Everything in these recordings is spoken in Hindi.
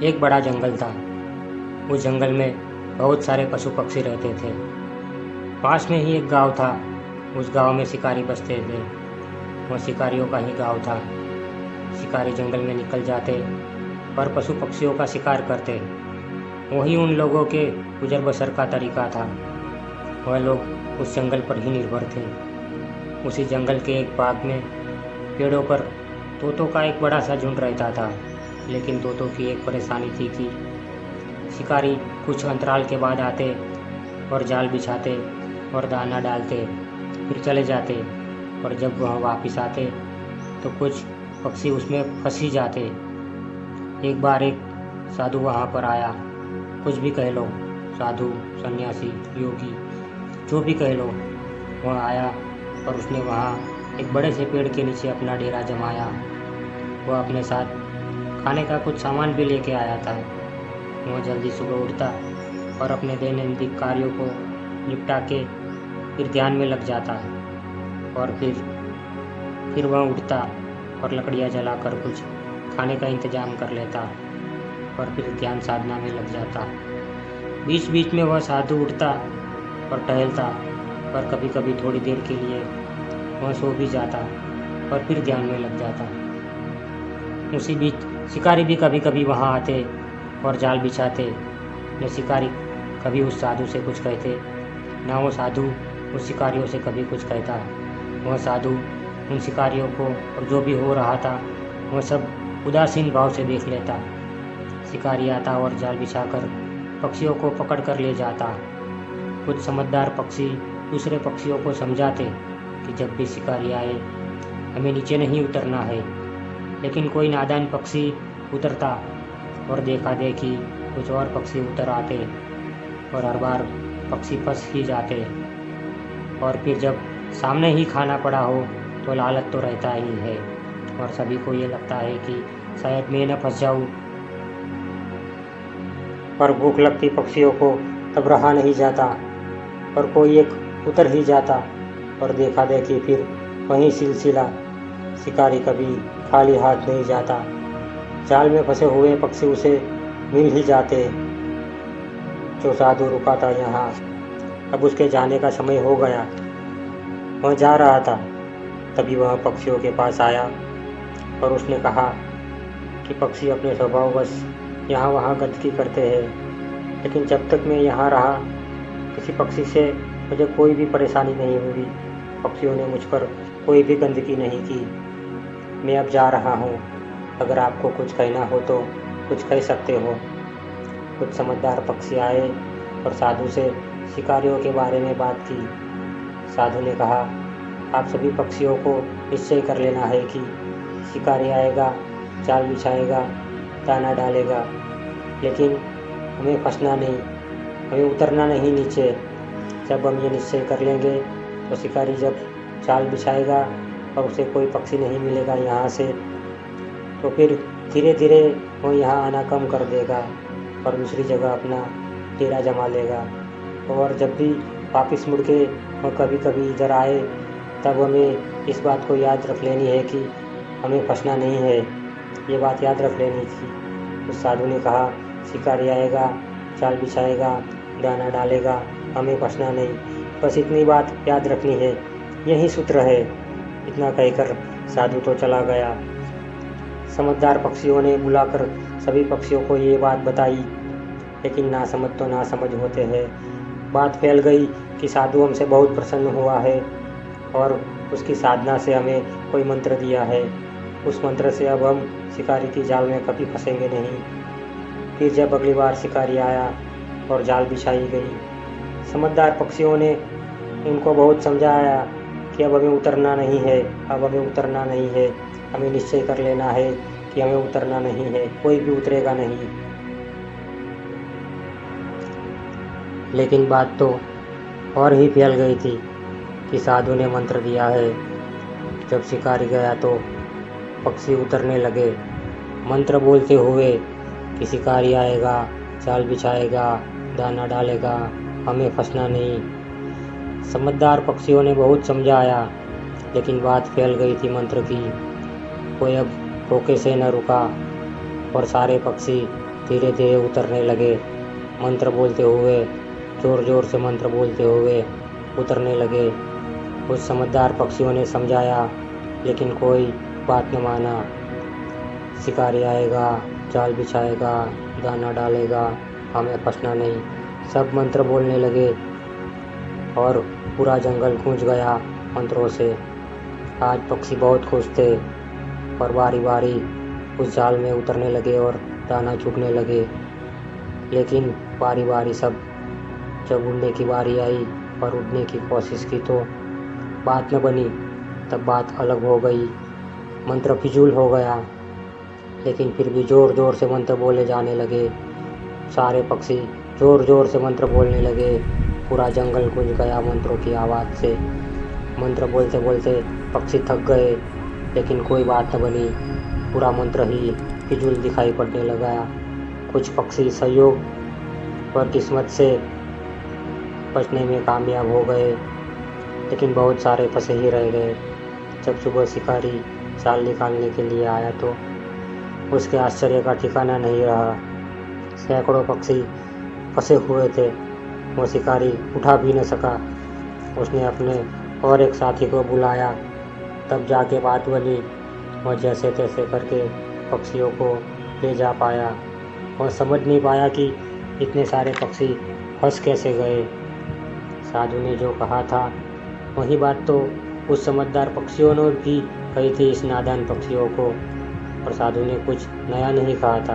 एक बड़ा जंगल था। उस जंगल में बहुत सारे पशु पक्षी रहते थे। पास में ही एक गांव था। उस गांव में शिकारी बसते थे। वह शिकारियों का ही गांव था। शिकारी जंगल में निकल जाते और पशु पक्षियों का शिकार करते। वही उन लोगों के गुजर बसर का तरीका था। वह लोग उस जंगल पर ही निर्भर थे। उसी जंगल के एक बाग में पेड़ों पर तोतों का एक बड़ा सा झुंड रहता था। लेकिन तोतों की एक परेशानी थी कि शिकारी कुछ अंतराल के बाद आते और जाल बिछाते और दाना डालते, फिर चले जाते। और जब वह वापस आते तो कुछ पक्षी उसमें फंस ही जाते। एक बार एक साधु वहाँ पर आया। कुछ भी कह लो, साधु, सन्यासी, योगी, जो भी कह लो, वह आया और उसने वहाँ एक बड़े से पेड़ के नीचे अपना डेरा जमाया। वह अपने साथ खाने का कुछ सामान भी लेके आया था। वह जल्दी सुबह उठता और अपने दैनंदिन कार्यों को निपटा के फिर ध्यान में लग जाता। और फिर वह उठता और लकड़ियाँ जलाकर कुछ खाने का इंतजाम कर लेता और फिर ध्यान साधना में लग जाता। बीच बीच में वह साधु उठता और टहलता और कभी कभी थोड़ी देर के लिए वह सो भी जाता और फिर ध्यान में लग जाता। उसी बीच शिकारी भी कभी कभी वहाँ आते और जाल बिछाते। न शिकारी कभी उस साधु से कुछ कहते, न वो साधु उस शिकारियों से कभी कुछ कहता। वह साधु उन शिकारियों को और जो भी हो रहा था वह सब उदासीन भाव से देख लेता। शिकारी आता और जाल बिछाकर पक्षियों को पकड़ कर ले जाता। कुछ समझदार पक्षी दूसरे पक्षियों को समझाते कि जब भी शिकारी आए हमें नीचे नहीं उतरना है। लेकिन कोई नादान पक्षी उतरता और देखा देखी कुछ और पक्षी उतर आते और हर बार पक्षी फंस ही जाते। और फिर जब सामने ही खाना पड़ा हो तो लालच तो रहता ही है और सभी को ये लगता है कि शायद मैं न फंस जाऊं। पर भूख लगती पक्षियों को तब रहा नहीं जाता और कोई एक उतर ही जाता और देखा देखी फिर वही सिलसिला। शिकारी कभी खाली हाथ नहीं जाता। जाल में फंसे हुए पक्षी उसे मिल ही जाते। जो साधु रुका था यहाँ, अब उसके जाने का समय हो गया। वह जा रहा था, तभी वह पक्षियों के पास आया और उसने कहा कि पक्षी अपने स्वभाववश यहाँ वहाँ गंदगी करते हैं, लेकिन जब तक मैं यहाँ रहा किसी पक्षी से मुझे कोई भी परेशानी नहीं हुई। पक्षियों ने मुझ पर कोई भी गंदगी नहीं की। मैं अब जा रहा हूँ। अगर आपको कुछ कहना हो तो कुछ कह सकते हो। कुछ समझदार पक्षी आए और साधु से शिकारियों के बारे में बात की। साधु ने कहा, आप सभी पक्षियों को निश्चय कर लेना है कि शिकारी आएगा, जाल बिछाएगा, दाना डालेगा, लेकिन हमें फंसना नहीं, हमें उतरना नहीं नीचे। जब हम ये निश्चय कर लेंगे तो शिकारी जब जाल बिछाएगा और उसे कोई पक्षी नहीं मिलेगा यहाँ से, तो फिर धीरे धीरे वो यहाँ आना कम कर देगा और दूसरी जगह अपना डेरा जमा लेगा। और जब भी वापस मुड़ के वो कभी कभी इधर आए तब हमें इस बात को याद रख लेनी है कि हमें फंसना नहीं है। ये बात याद रख लेनी थी। उस साधु ने कहा, शिकारी आएगा, जाल बिछाएगा, दाना डालेगा, हमें फंसना नहीं, बस इतनी बात याद रखनी है, यही सूत्र है। इतना कहकर साधु तो चला गया। समझदार पक्षियों ने बुलाकर सभी पक्षियों को ये बात बताई, लेकिन नासमझ तो नासमझ होते हैं। बात फैल गई कि साधु हमसे बहुत प्रसन्न हुआ है और उसकी साधना से हमें कोई मंत्र दिया है। उस मंत्र से अब हम शिकारी की जाल में कभी फंसेंगे नहीं। फिर जब अगली बार शिकारी आया और जाल बिछाई गई, समझदार पक्षियों ने उनको बहुत समझाया कि अब हमें उतरना नहीं है, अब हमें उतरना नहीं है, हमें निश्चय कर लेना है कि हमें उतरना नहीं है, कोई भी उतरेगा नहीं। लेकिन बात तो और ही फैल गई थी कि साधु ने मंत्र दिया है। जब शिकारी गया तो पक्षी उतरने लगे, मंत्र बोलते हुए कि शिकारी आएगा, जाल बिछाएगा, दाना डालेगा, हमें फंसना नहीं। समझदार पक्षियों ने बहुत समझाया, लेकिन बात फैल गई थी मंत्र की। कोई अब रोके से न रुका और सारे पक्षी धीरे धीरे उतरने लगे। मंत्र बोलते हुए, जोर जोर से मंत्र बोलते हुए उतरने लगे। कुछ समझदार पक्षियों ने समझाया, लेकिन कोई बात न माना। शिकारी आएगा, जाल बिछाएगा, दाना डालेगा, हमें फंसना नहीं, सब मंत्र बोलने लगे और पूरा जंगल गूंज गया मंत्रों से। आज पक्षी बहुत खुश थे और बारी बारी उस जाल में उतरने लगे और दाना चुगने लगे। लेकिन बारी बारी सब जब उड़ने की बारी आई और उड़ने की कोशिश की तो बात न बनी, तब बात अलग हो गई, मंत्र फिजूल हो गया। लेकिन फिर भी जोर जोर से मंत्र बोले जाने लगे। सारे पक्षी जोर जोर से मंत्र बोलने लगे। पूरा जंगल गूंज गया मंत्रों की आवाज़ से। मंत्र बोलते बोलते पक्षी थक गए, लेकिन कोई बात न बनी, पूरा मंत्र ही फिजूल दिखाई पड़ने लगा। कुछ पक्षी सहयोग और किस्मत से बचने में कामयाब हो गए, लेकिन बहुत सारे फंसे ही रह गए। जब सुबह शिकारी जाल निकालने के लिए आया तो उसके आश्चर्य का ठिकाना नहीं रहा। सैकड़ों पक्षी फंसे हुए थे, वो शिकारी उठा भी न सका। उसने अपने और एक साथी को बुलाया, तब जाके बात बनी। वह जैसे तैसे करके पक्षियों को ले जा पाया। वह समझ नहीं पाया कि इतने सारे पक्षी फंस कैसे गए। साधु ने जो कहा था वही बात तो उस समझदार पक्षियों ने भी कही थी इस नादान पक्षियों को। और साधु ने कुछ नया नहीं कहा था,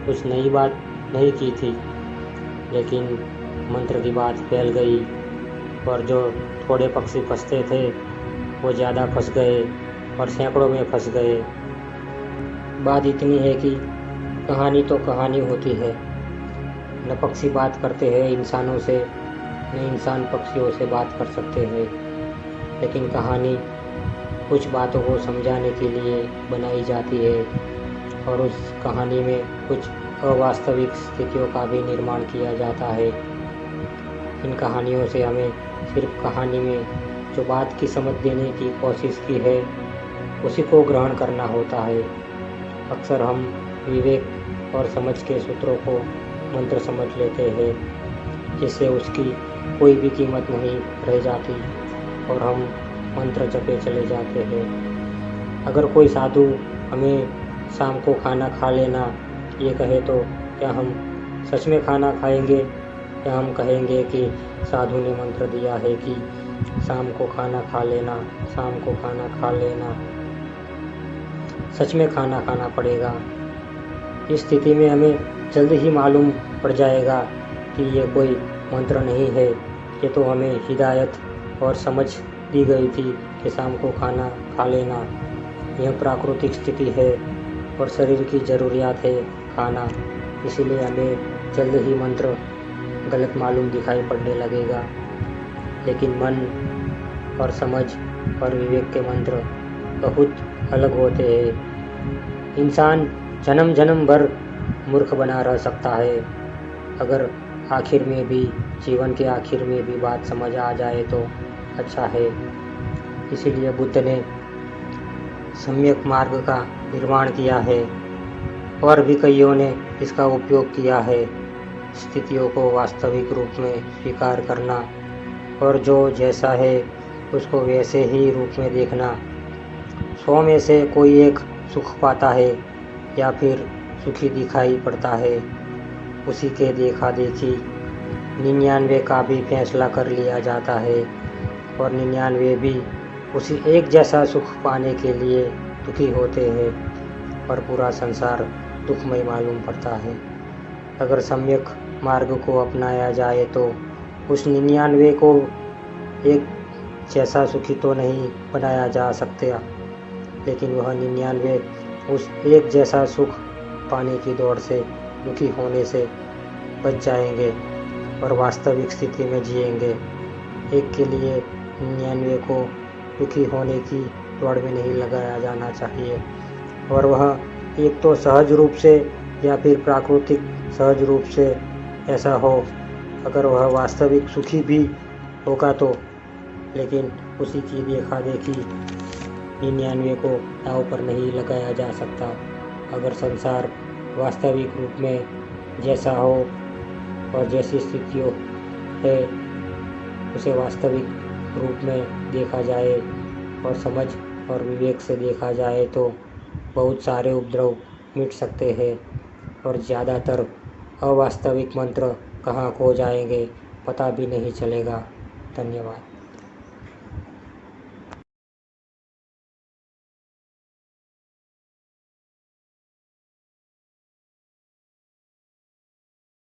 कुछ नई बात नहीं की थी, लेकिन मंत्र की बात फैल गई और जो थोड़े पक्षी फंसते थे वो ज़्यादा फंस गए और सैकड़ों में फंस गए। बात इतनी है कि कहानी तो कहानी होती है, न पक्षी बात करते हैं इंसानों से, न इंसान पक्षियों से बात कर सकते हैं। लेकिन कहानी कुछ बातों को समझाने के लिए बनाई जाती है और उस कहानी में कुछ अवास्तविक स्थितियों का भी निर्माण किया जाता है। इन कहानियों से हमें सिर्फ कहानी में जो बात की समझ देने की कोशिश की है उसी को ग्रहण करना होता है। अक्सर हम विवेक और समझ के सूत्रों को मंत्र समझ लेते हैं, जिससे उसकी कोई भी कीमत नहीं रह जाती और हम मंत्र जपे चले जाते हैं। अगर कोई साधु हमें शाम को खाना खा लेना ये कहे तो क्या हम सच में खाना खाएंगे, या हम कहेंगे कि साधु ने मंत्र दिया है कि शाम को खाना खा लेना, शाम को खाना खा लेना। सच में खाना खाना पड़ेगा। इस स्थिति में हमें जल्द ही मालूम पड़ जाएगा कि ये कोई मंत्र नहीं है, ये तो हमें हिदायत और समझ दी गई थी कि शाम को खाना खा लेना। यह प्राकृतिक स्थिति है और शरीर की ज़रूरियात है खाना, इसीलिए हमें जल्द ही मंत्र गलत मालूम दिखाई पड़ने लगेगा। लेकिन मन और समझ और विवेक के मंत्र बहुत अलग होते हैं। इंसान जन्म जन्म भर मूर्ख बना रह सकता है, अगर आखिर में भी, जीवन के आखिर में भी बात समझ आ जाए तो अच्छा है। इसीलिए बुद्ध ने सम्यक मार्ग का निर्माण किया है और भी कईयों ने इसका उपयोग किया है। स्थितियों को वास्तविक रूप में स्वीकार करना और जो जैसा है उसको वैसे ही रूप में देखना। 100 में से कोई एक सुख पाता है या फिर सुखी दिखाई पड़ता है, उसी के देखा देखी 99 का भी फैसला कर लिया जाता है और 99 भी उसी एक जैसा सुख पाने के लिए दुखी होते हैं और पूरा संसार दुखमय मालूम पड़ता है। अगर सम्यक मार्ग को अपनाया जाए तो उस 99 को एक जैसा सुखी तो नहीं बनाया जा सकता, लेकिन वह 99 उस एक जैसा सुख पाने की दौड़ से दुखी होने से बच जाएंगे और वास्तविक स्थिति में जिएंगे। एक के लिए 99 को दुखी होने की दौड़ में नहीं लगाया जाना चाहिए, और वह एक तो सहज रूप से या फिर प्राकृतिक सहज रूप से ऐसा हो। अगर वह वास्तविक सुखी भी होगा तो, लेकिन उसी की देखा देखी 99 को दांव पर नहीं लगाया जा सकता। अगर संसार वास्तविक रूप में जैसा हो और जैसी स्थितियों है उसे वास्तविक रूप में देखा जाए और समझ और विवेक से देखा जाए तो बहुत सारे उपद्रव मिट सकते हैं और ज़्यादातर अवास्तविक मंत्र कहाँ खो जाएंगे पता भी नहीं चलेगा। धन्यवाद।